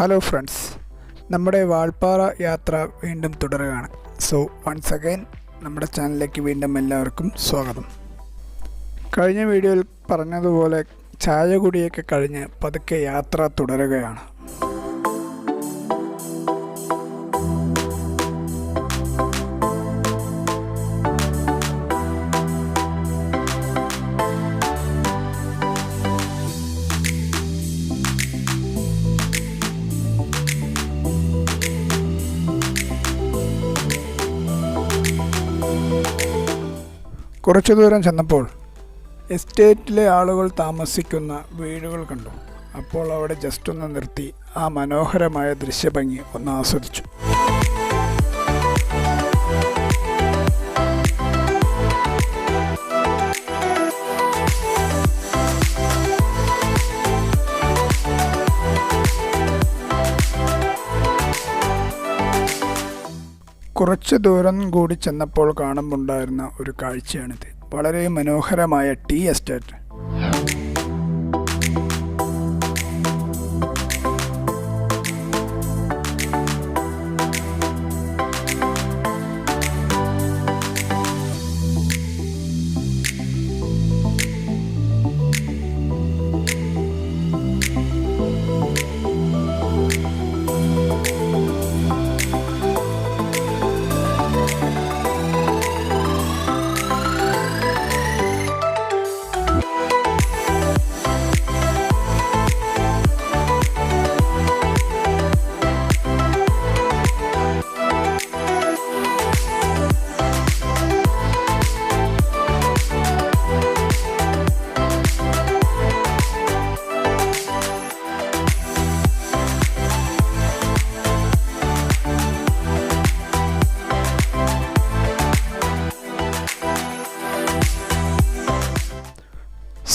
Hello friends, നമ്മുടെ വാൾപ്പാറ യാത്ര വീണ്ടും തുടരുകയാണ്. സോ വൺസ് അഗൈൻ നമ്മുടെ ചാനലിലേക്ക് വീണ്ടും എല്ലാവർക്കും സ്വാഗതം. കഴിഞ്ഞ വീഡിയോയിൽ പറഞ്ഞതുപോലെ ചായ കുടിയൊക്കെ കഴിഞ്ഞ് പതുക്കെ യാത്ര തുടരുകയാണ്. കുറച്ചു ദൂരം ചെന്നപ്പോൾ എസ്റ്റേറ്റിലെ ആളുകൾ താമസിക്കുന്ന വീടുകൾ കണ്ടു. അപ്പോൾ അവിടെ ജസ്റ്റ് ഒന്ന് നിർത്തി ആ മനോഹരമായ ദൃശ്യഭംഗി ഒന്ന് ആസ്വദിച്ചു. കുറച്ച് ദൂരം കൂടി ചെന്നപ്പോൾ കാണുമ്പോണ്ടായിരുന്ന ഒരു കാഴ്ചയാണിത്. വളരെ മനോഹരമായ ടീ എസ്റ്റേറ്റ്.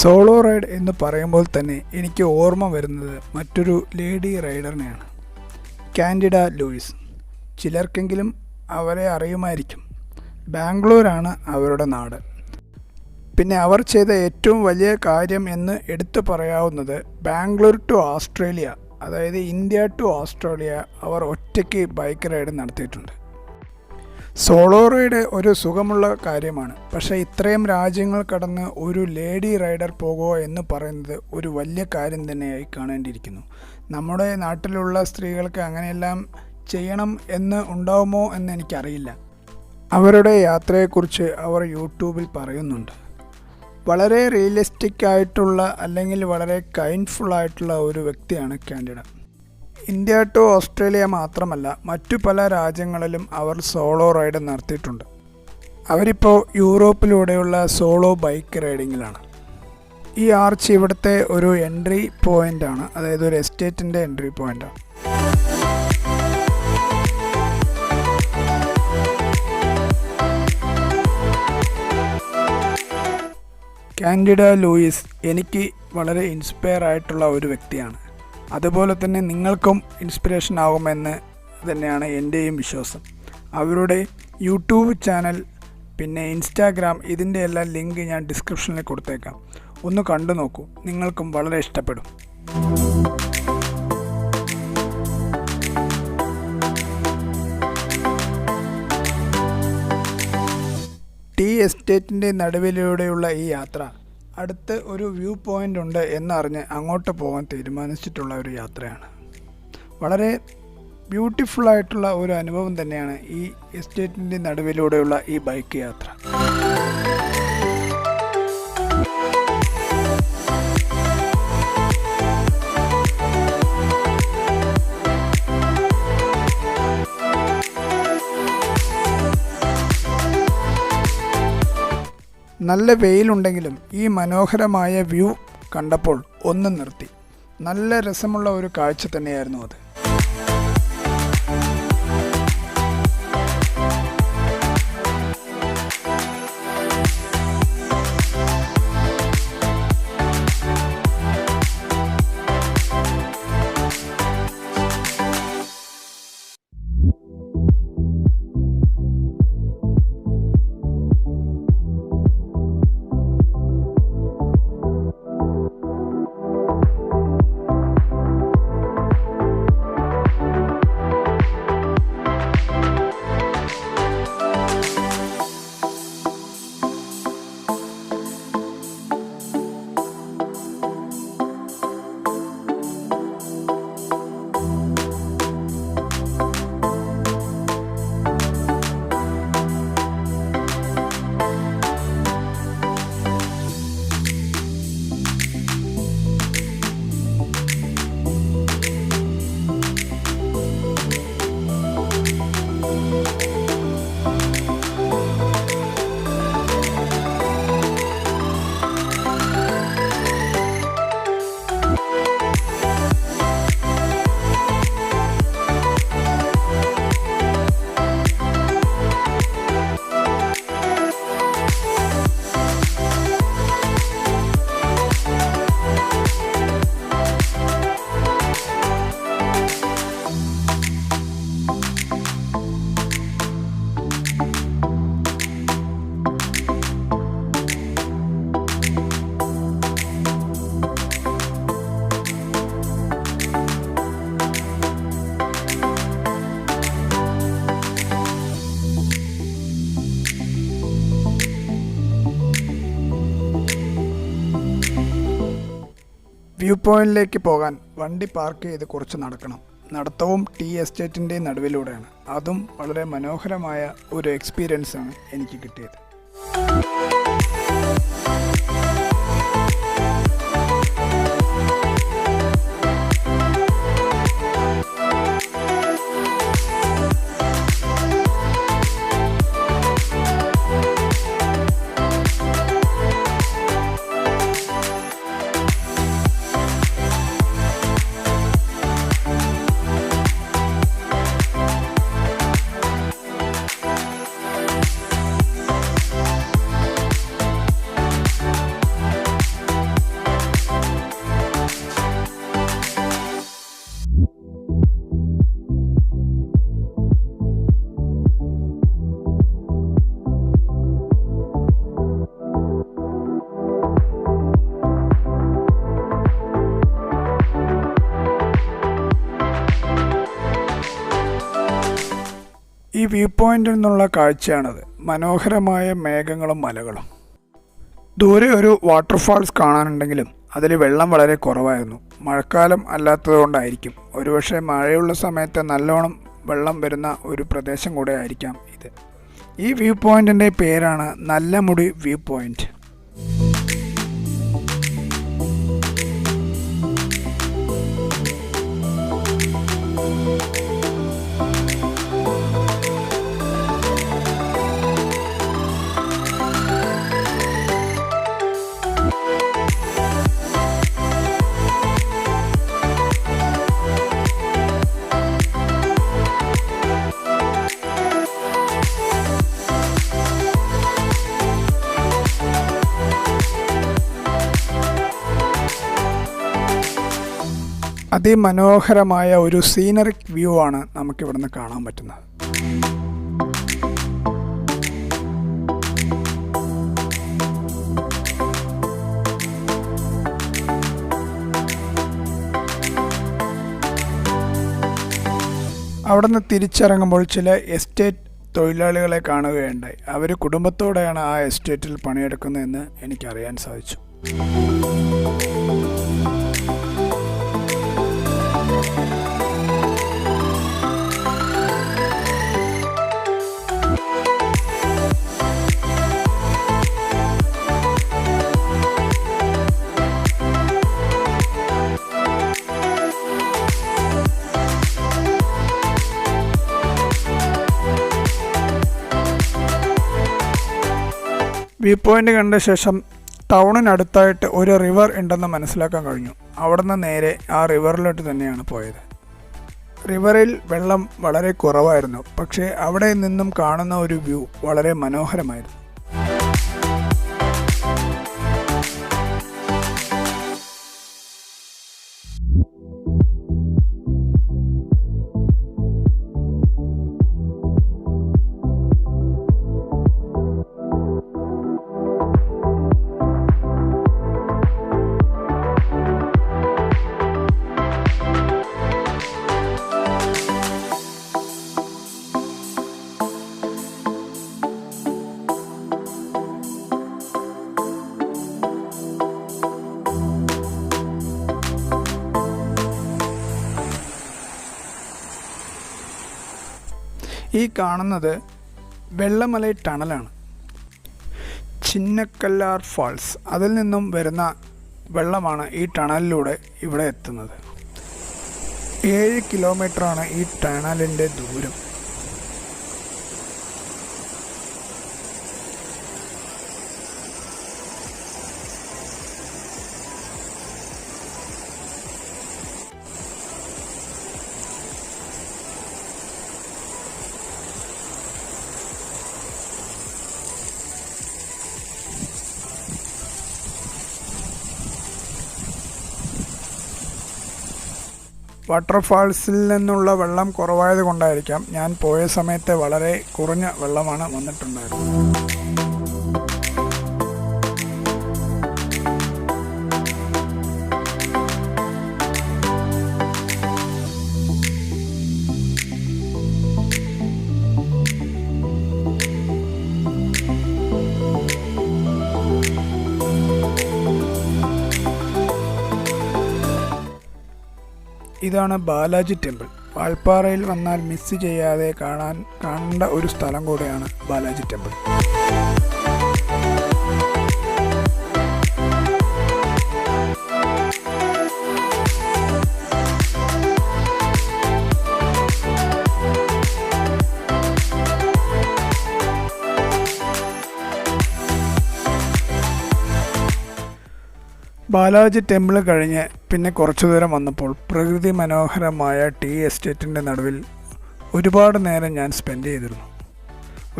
സോളോ റൈഡ് എന്ന് പറയുമ്പോൾ തന്നെ എനിക്ക് ഓർമ്മ വരുന്നത് മറ്റൊരു ലേഡി റൈഡറിനെയാണ്, കാൻഡിഡ ലൂയിസ്. ചിലർക്കെങ്കിലും അവരെ അറിയുമായിരിക്കും. ബാംഗ്ലൂരാണ് അവരുടെ നാട്. പിന്നെ അവർ ചെയ്ത ഏറ്റവും വലിയ കാര്യം എന്ന് എടുത്തു പറയാവുന്നത് ബാംഗ്ലൂർ ടു ഓസ്ട്രേലിയ, അതായത് ഇന്ത്യ ടു ഓസ്ട്രേലിയ അവർ ഒറ്റയ്ക്ക് ബൈക്ക് റൈഡ് നടത്തിയിട്ടുണ്ട്. സോളോ റൈഡ് ഒരു സുഖമുള്ള കാര്യമാണ്, പക്ഷേ ഇത്രയും രാജ്യങ്ങൾ കടന്ന് ഒരു ലേഡി റൈഡർ പോകുക എന്ന് പറയുന്നത് ഒരു വലിയ കാര്യം തന്നെയായി കാണേണ്ടിയിരിക്കുന്നു. നമ്മുടെ നാട്ടിലുള്ള സ്ത്രീകൾക്ക് അങ്ങനെയെല്ലാം ചെയ്യണം എന്ന് ഉണ്ടാവുമോ എന്ന് എനിക്കറിയില്ല. അവരുടെ യാത്രയെക്കുറിച്ച് അവർ യൂട്യൂബിൽ പറയുന്നുണ്ട്. വളരെ റിയലിസ്റ്റിക് ആയിട്ടുള്ള അല്ലെങ്കിൽ വളരെ കൈൻഡ്ഫുള്ളായിട്ടുള്ള ഒരു വ്യക്തിയാണ് കാൻഡിഡ. ഇന്ത്യ ടു ഓസ്ട്രേലിയ മാത്രമല്ല, മറ്റു പല രാജ്യങ്ങളിലും അവർ സോളോ റൈഡ് നടത്തിയിട്ടുണ്ട്. അവരിപ്പോൾ യൂറോപ്പിലൂടെയുള്ള സോളോ ബൈക്ക് റൈഡിങ്ങിലാണ്. ഈ ആർച്ച് ഇവിടുത്തെ ഒരു എൻട്രി പോയിൻ്റാണ്, അതായത് ഒരു എസ്റ്റേറ്റിൻ്റെ എൻട്രി പോയിൻ്റാണ്. കാൻഡിഡ ലൂയിസ് എനിക്ക് വളരെ ഇൻസ്പയർ ആയിട്ടുള്ള ഒരു വ്യക്തിയാണ്. അതുപോലെ തന്നെ നിങ്ങൾക്കും ഇൻസ്പിറേഷൻ ആകുമെന്ന് തന്നെയാണ് എൻ്റെയും വിശ്വാസം. അവരുടെ യൂട്യൂബ് ചാനൽ, പിന്നെ ഇൻസ്റ്റാഗ്രാം, ഇതിൻ്റെ എല്ലാം ലിങ്ക് ഞാൻ ഡിസ്ക്രിപ്ഷനിൽ കൊടുത്തേക്കാം. ഒന്ന് കണ്ടു നോക്കൂ, നിങ്ങൾക്കും വളരെ ഇഷ്ടപ്പെടും. ടീ എസ്റ്റേറ്റിൻ്റെ നടുവിലൂടെയുള്ള ഈ യാത്ര അടുത്ത് ഒരു വ്യൂ പോയിൻ്റ് ഉണ്ട് എന്നറിഞ്ഞ് അങ്ങോട്ട് പോകാൻ തീരുമാനിച്ചിട്ടുള്ള ഒരു യാത്രയാണ്. വളരെ ബ്യൂട്ടിഫുള്ളായിട്ടുള്ള ഒരു അനുഭവം തന്നെയാണ് ഈ എസ്റ്റേറ്റിൻ്റെ നടുവിലൂടെയുള്ള ഈ ബൈക്ക് യാത്ര. നല്ല വെയിലുണ്ടെങ്കിലും ഈ മനോഹരമായ വ്യൂ കണ്ടപ്പോൾ ഒന്ന് നിർത്തി. നല്ല രസമുള്ള ഒരു കാഴ്ച തന്നെയായിരുന്നു അത്. വ്യൂ പോയിന്റിലേക്ക് പോകാൻ വണ്ടി പാർക്ക് ചെയ്ത് കുറച്ച് നടക്കണം. നടത്തവും ടീ എസ്റ്റേറ്റിൻ്റെ നടുവിലൂടെയാണ്. അതും വളരെ മനോഹരമായ ഒരു എക്സ്പീരിയൻസാണ് എനിക്ക് കിട്ടിയത്. ഈ വ്യൂ പോയിന്റിൽ നിന്നുള്ള കാഴ്ചയാണത്. മനോഹരമായ മേഘങ്ങളും മലകളും. ദൂരെ ഒരു വാട്ടർഫാൾസ് കാണാനുണ്ടെങ്കിലും അതിൽ വെള്ളം വളരെ കുറവായിരുന്നു. മഴക്കാലം അല്ലാത്തതുകൊണ്ടായിരിക്കും. ഒരുപക്ഷെ മഴയുള്ള സമയത്ത് നല്ലോണം വെള്ളം വരുന്ന ഒരു പ്രദേശം കൂടെ ആയിരിക്കാം ഇത്. ഈ വ്യൂ പോയിന്റിൻ്റെ പേരാണ് നല്ലമുടി വ്യൂ പോയിന്റ്. അതിമനോഹരമായ ഒരു സീനറിക് വ്യൂ ആണ് നമുക്കിവിടുന്ന് കാണാൻ പറ്റുന്നത്. അവിടുന്ന് തിരിച്ചിറങ്ങുമ്പോൾ ചില എസ്റ്റേറ്റ് തൊഴിലാളികളെ കാണുകയുണ്ടായി. അവർ കുടുംബത്തോടെയാണ് ആ എസ്റ്റേറ്റിൽ പണിയെടുക്കുന്നതെന്ന് എനിക്കറിയാൻ സാധിച്ചു. വ്യൂ പോയിന്റ് കണ്ട ശേഷം ടൗണിനടുത്തായിട്ട് ഒരു റിവർ ഉണ്ടെന്ന് മനസ്സിലാക്കാൻ കഴിഞ്ഞു. അവിടുന്ന് നേരെ ആ റിവറിലോട്ട് തന്നെയാണ് പോയത്. റിവറിൽ വെള്ളം വളരെ കുറവായിരുന്നു. പക്ഷേ അവിടെ നിന്നും കാണുന്ന ഒരു വ്യൂ വളരെ മനോഹരമായിരുന്നു. ഈ കാണുന്നത് വെള്ളമലൈ ടണലാണ്. ചിന്നക്കല്ലാർ ഫാൾസ്, അതിൽ നിന്നും വരുന്ന വെള്ളമാണ് ഈ ടണലിലൂടെ ഇവിടെ എത്തുന്നത്. 7 കിലോമീറ്ററാണ് ഈ ടണലിൻ്റെ ദൂരം. വാട്ടർഫാൾസിൽ നിന്നുള്ള വെള്ളം കുറവായത് കൊണ്ടായിരിക്കാം ഞാൻ പോയ സമയത്ത് വളരെ കുറഞ്ഞ വെള്ളമാണ് വന്നിട്ടുണ്ടായിരുന്നത്. ഇതാണ് ബാലാജി ടെമ്പിൾ. വാൽപ്പാറയിൽ വന്നാൽ മിസ് ചെയ്യാതെ കാണേണ്ട ഒരു സ്ഥലം കൂടെയാണ് ബാലാജി ടെമ്പിൾ. ബാലാജി ടെമ്പിൾ കഴിഞ്ഞ് പിന്നെ കുറച്ചു ദൂരം വന്നപ്പോൾ പ്രകൃതി മനോഹരമായ ടീ എസ്റ്റേറ്റിൻ്റെ നടുവിൽ ഒരുപാട് നേരം ഞാൻ സ്പെൻഡ് ചെയ്തിരുന്നു.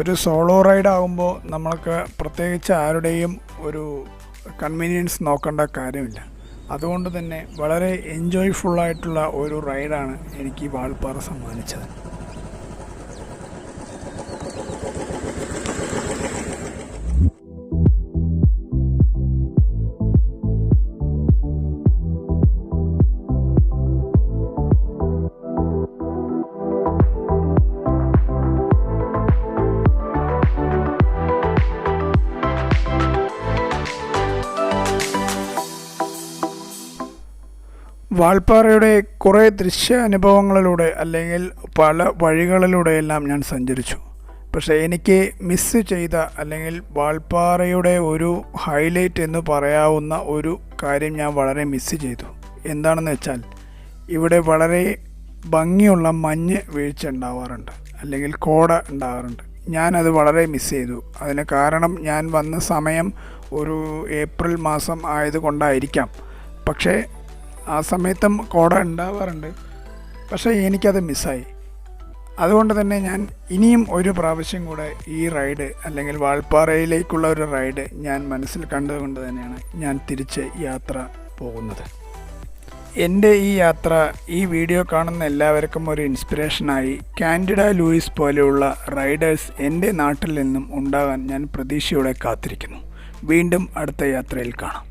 ഒരു സോളോ റൈഡ് ആകുമ്പോൾ നമ്മൾക്ക് പ്രത്യേകിച്ച് ആരുടെയും ഒരു കൺവീനിയൻസ് നോക്കേണ്ട കാര്യമില്ല. അതുകൊണ്ട് തന്നെ വളരെ എൻജോയ്ഫുള്ളായിട്ടുള്ള ഒരു റൈഡാണ് എനിക്ക് ഈ വാൾപ്പാറ സമ്മാനിച്ചത്. വാൾപ്പാറയുടെ കുറേ ദൃശ്യ അനുഭവങ്ങളിലൂടെ അല്ലെങ്കിൽ പല വഴികളിലൂടെയെല്ലാം ഞാൻ സഞ്ചരിച്ചു. പക്ഷേ എനിക്ക് മിസ് ചെയ്ത അല്ലെങ്കിൽ വാൾപ്പാറയുടെ ഒരു ഹൈലൈറ്റ് എന്ന് പറയാവുന്ന ഒരു കാര്യം ഞാൻ വളരെ മിസ് ചെയ്തു. എന്താണെന്ന് വെച്ചാൽ ഇവിടെ വളരെ ഭംഗിയുള്ള മഞ്ഞ് വീഴ്ച ഉണ്ടാവാറുണ്ട്, അല്ലെങ്കിൽ കോട ഉണ്ടാവാറുണ്ട്. ഞാനത് വളരെ മിസ് ചെയ്തു. അതിന് കാരണം ഞാൻ വന്ന സമയം ഒരു ഏപ്രിൽ മാസം ആയതുകൊണ്ടായിരിക്കാം. പക്ഷേ ആ സമയത്തും കോട ഉണ്ടാവാറുണ്ട്, പക്ഷേ എനിക്കത് മിസ്സായി. അതുകൊണ്ട് തന്നെ ഞാൻ ഇനിയും ഒരു പ്രാവശ്യം കൂടെ ഈ റൈഡ് അല്ലെങ്കിൽ വാൾപ്പാറയിലേക്കുള്ള ഒരു റൈഡ് ഞാൻ മനസ്സിൽ കണ്ടുകൊണ്ട് തന്നെയാണ് ഞാൻ തിരിച്ച് യാത്ര പോകുന്നത്. എൻ്റെ ഈ യാത്ര ഈ വീഡിയോ കാണുന്ന എല്ലാവർക്കും ഒരു ഇൻസ്പിറേഷനായി കാൻഡിഡ ലൂയിസ് പോലെയുള്ള റൈഡേഴ്സ് എൻ്റെ നാട്ടിൽ നിന്നും ഉണ്ടാകാൻ ഞാൻ പ്രതീക്ഷയോടെ കാത്തിരിക്കുന്നു. വീണ്ടും അടുത്ത യാത്രയിൽ കാണാം.